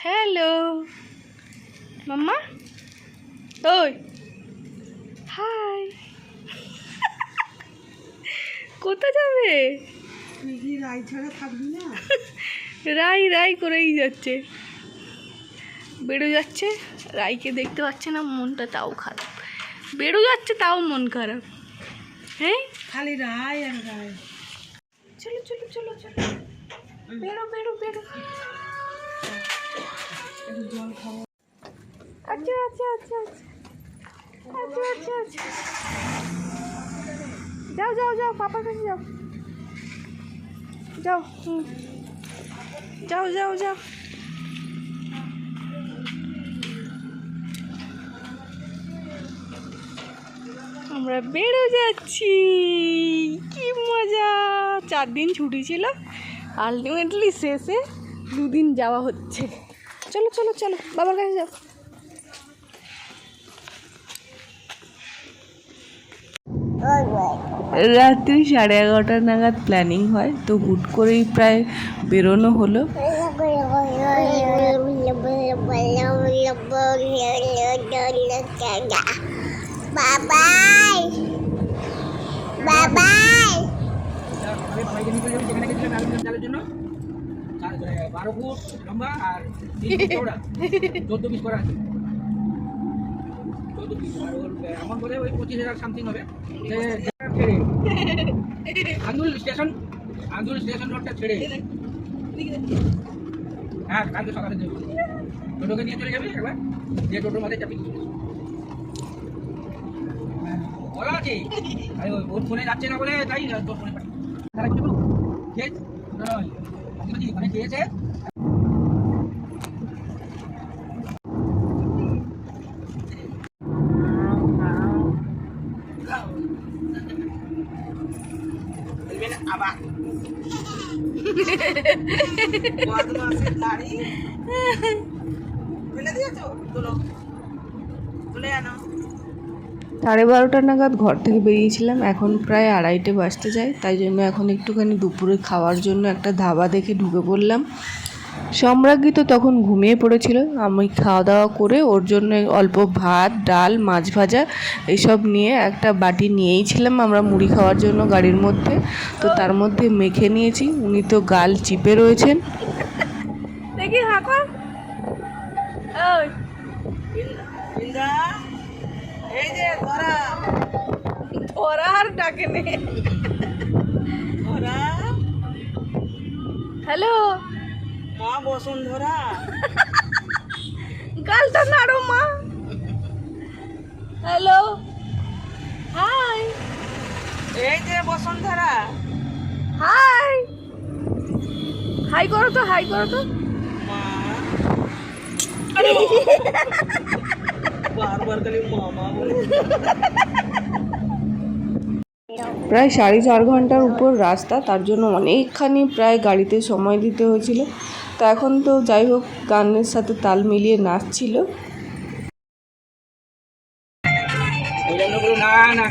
Hello মাম্মা, ওই high. কোথায় যাবে? তুই কি রাই ছাড়া থাকবি না? রাই রাই করেই যাচ্ছে, বেরো যাচ্ছে। রাইকে দেখতে পাচ্ছে না, মনটা তাও খারাপ। বেরো যাচ্ছে তাও মন খারাপ। হ্যাঁ, খালি রাই আর রাই। চলো চলো চলো চলো, বেরো বেরো বেরো। একটু জল খাবো। আচ্ছা আচ্ছা আচ্ছা আচ্ছা আচ্ছা আচ্ছা, যাও যাও যাও, পাপার কাছে যাও, যাও। যাও যাও যাও। আমরা বেরো যাচ্ছি, কি মজা। 4 দিন ছুটি ছিল, আলটিমেটলি শেষে 2 দিন যাওয়া হচ্ছে। চলো চলো চলো, বাবার কাছে যাও। রাত্রি 11:30 নাগাদ প্ল্যানিং হয়, তো হুট করেই প্রায় বেরোনো হলো। বাবাই বাবাই, 12 ফুট লম্বা আর 3 ফুট চওড়া, 14 পিস করা আছে। 14 পিস আমার বলে ওই 25,000 সামথিং হবে। আন্দুল স্টেশন রোডটা ছেড়ে, হ্যাঁ কালকে সকালে যাবি, টোটোকে নিয়ে চলে যাবি একবার, যে টোটোর মাঝে চাপি বলা আছে। আরে ওর ফোনে যাচ্ছে না বলে তাই তোর ফোনে পাঠিয়ে খেয়েছে। আবার বদমাসের নারী ফেলে দিয়েছো, তোলো তুলে আনো। 12:30 নাগাদ ঘর থেকে বেরিয়েছিলাম, এখন প্রায় 2:30 বাজতে যায়। তাই জন্য এখন একটুখানি দুপুরে খাওয়ার জন্য একটা ধাবা দেখে ঢুকে পড়লাম। সম্রাজ্ঞী তো তখন ঘুমিয়ে পড়েছিল। আমি খাওয়া দাওয়া করে ওর জন্য অল্প ভাত, ডাল, মাছ ভাজা এসব নিয়ে একটা বাটি নিয়েইছিলাম আমরা মুড়ি খাওয়ার জন্য গাড়ির মধ্যে। তো তার মধ্যে মেখে নিয়েছি। উনি তো গাল চিপে রয়েছেন। দেখি হাঁকো, ইন্দা এই যে ধরা ধরা আর ডাকে নে। ধরা, হ্যালো, মা বসুন্ধরা। গালটা নাড়ো মা। হ্যালো, হাই এই যে বসুন্ধরা। হাই, হাই করো তো, হাই করো তো। মা বারবার খালি মামা বলে। প্রায় 4.5 ঘন্টার উপর রাস্তা, তার জন্য অনেকখানি প্রায় গাড়িতে সময় দিতে হয়েছিল। তো এখন তো যাই হোক, গানের সাথে তাল মিলিয়ে নাচছিল। না না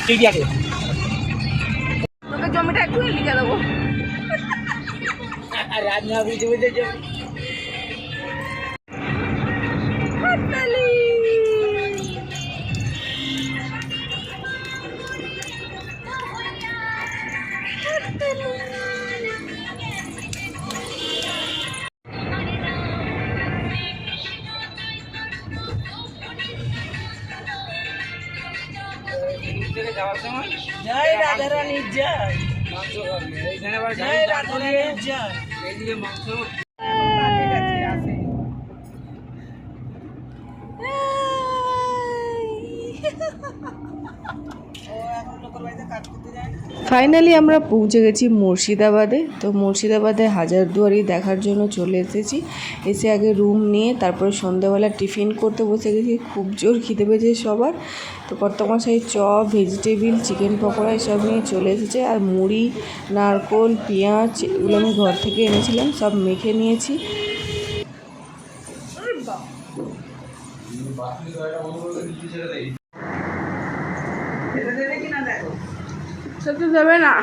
ঠিক আছে, তোকে জমিটা একটু লিখে দেবো। রাজনা বুঝতে বুঝতে হাততালি। যাওয়ার সময় জয় রাধারানীর জয়, মাংস খাবে, এইখানে আবার জয় রাধারানীর জয়। এইদিকে মাংস। ফাইনালি আমরা পৌঁছে গেছি মুর্শিদাবাদে। তো মুর্শিদাবাদে হাজারদুয়ারি দেখার জন্য চলে এসেছি। এসে আগে রুম নিয়ে তারপরে সন্ধ্যাবেলা টিফিন করতে বসে গেছি। খুব জোর খিদে পেয়েছে সবার। তো কর্তামশাই চপ, ভেজিটেবিল, চিকেন পকোড়া এসব নিয়ে চলে এসেছে। আর মুড়ি, নারকোল, পেঁয়াজ এগুলো আমি ঘর থেকে এনেছিলাম, সব মেখে নিয়েছি। এটা দেবে কিনা দেখো। সত্যি দেবে না।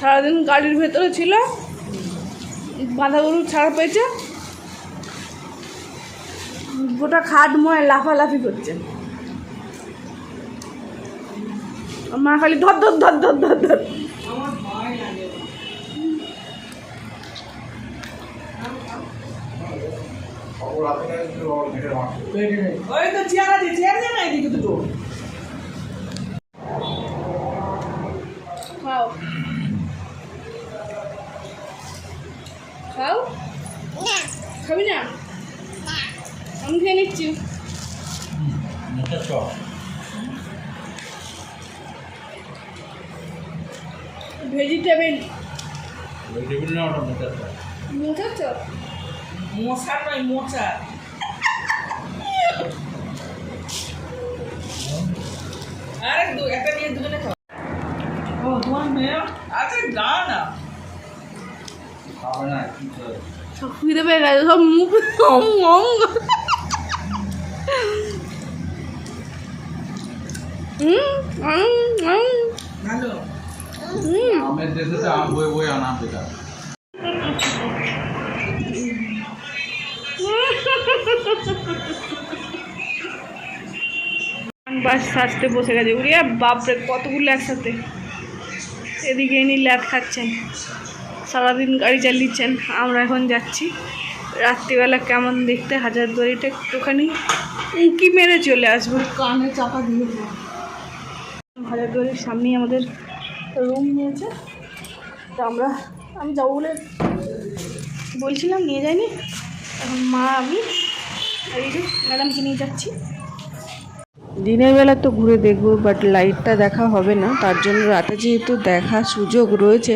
সারাদিন গাড়ির ভেতরে ছিল, বাঁধাগুলো ছাড়া পেয়েছে, গোটা খাট ময় লাফালাফি করছে। মা খালি ধর ধর ধর ধর ধর ধর। ওই তো চেয়ার আছে, চেয়ার দে না এদিকে দুটো। খাও খাও, খাবি না? আমি খেয়ে নিচ্ছি। ভেজিটেবল মোটা চপ। মশার নয়, মোচা। আরে একটা নিয়ে দুজনে খাও। ও তোমার মেয়ে আছে, গা না সব খিদে পেয়ে গেছে, সব মুখ অং অং। ভালো। আমের দেশে তো আম বয়ে বয়ে আনা বেকার। বাস সাজতে বসে গেছে। উড়িয়া বাপরে কতগুলো একসাথে। এদিকে ইনি ল্যাদ খাচ্ছেন, সারাদিন গাড়ি চালিয়েছেন। আমরা এখন যাচ্ছি রাত্রিবেলা কেমন দেখতে হাজারদুয়ারিটা একটুখানি উঁকি মেরে চলে আসবো। কানে চাপা দিয়ে হাজারদুয়ারির সামনেই আমাদের রুম নিয়েছে, তো আমি যাবো বলে বলছিলাম, নিয়ে যাইনি। এখন মা আমি এই যে ম্যাডামকে নিয়ে যাচ্ছি। দিনের বেলা তো ঘুরে দেখবো, বাট লাইটটা দেখা হবে না, তার জন্য রাতে যেহেতু দেখার সুযোগ রয়েছে,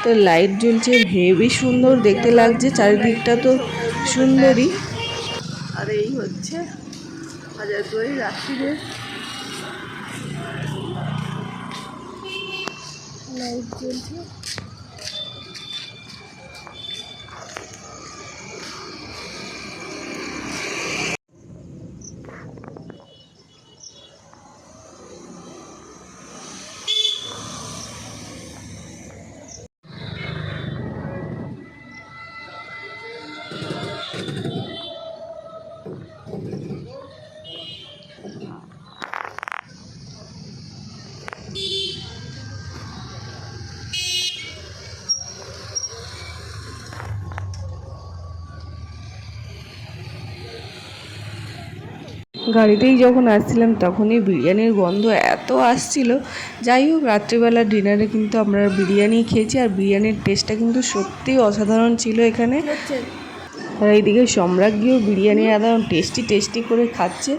তো লাইট জ্বলছে, হেভি সুন্দর দেখতে লাগছে, চারিদিকটা তো সুন্দরই। আর এই হচ্ছে হাজারদুয়ারি রাত্রিরে লাইট জ্বলছে। গাড়িতেই যখন আসছিলাম তখনই বিরিয়ানির গন্ধ এত আসছিল। যাই হোক, রাত্রিবেলা ডিনারে কিন্তু আমরা বিরিয়ানি খেয়েছি, আর বিরিয়ানির টেস্টটা কিন্তু সত্যিই অসাধারণ ছিল এখানে। আর এইদিকে সম্রাজ্ঞীও বিরিয়ানি একদম টেস্টি করে খাচ্ছে।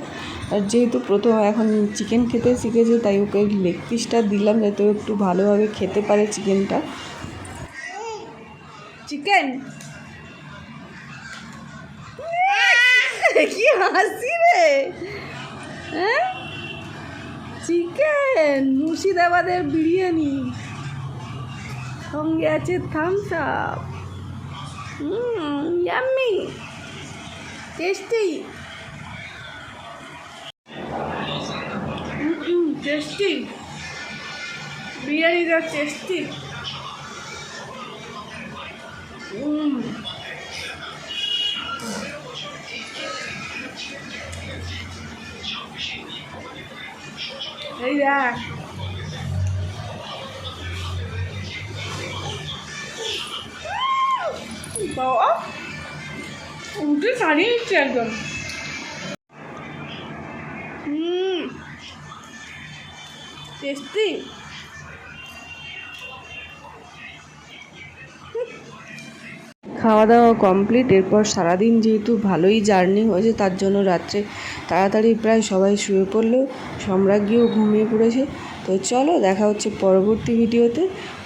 আর যেহেতু প্রথম এখন চিকেন খেতে শিখেছে, তাই ওকে লেগ পিসটা দিলাম যাতে ও একটু ভালোভাবে খেতে পারে চিকেনটা। চিকেন কি হাসি রে, হ্যাঁ? চিকেন মুর্শিদাবাদের বিরিয়ানি, সঙ্গে আছে Thums Up. Yummy, tasty tasty বিরিয়ানিটা টেস্টি। এই দেখ, বাবা উঠে সারিয়ে নিচ্ছে একদম। টেস্টি। খাওয়া দাওয়া কমপ্লিট। এরপর সারাদিন যেহেতু ভালোই জার্নি হয়েছে, তার জন্য রাত্রে তাড়াতাড়ি প্রায় সবাই শুয়ে পড়লো, সম্রাজ্ঞীও ঘুমিয়ে পড়েছে। তো চলো দেখা হচ্ছে পরবর্তী ভিডিওতে।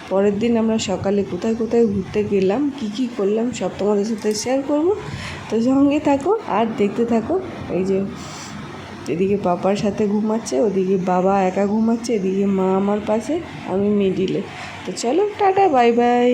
পরের দিন আমরা সকালে কোথায় কোথায় ঘুরতে গেলাম, কি করলাম সব তোমাদের সাথে শেয়ার করব। তো সঙ্গে থাকো আর দেখতে থাকো। এই যে এদিকে পাপার সাথে ঘুমাচ্ছে, ওদিকে বাবা একা ঘুমাচ্ছে, এদিকে মা আমার পাশে, আমি মিডিলে। তো চলো টাটা, বাই বাই।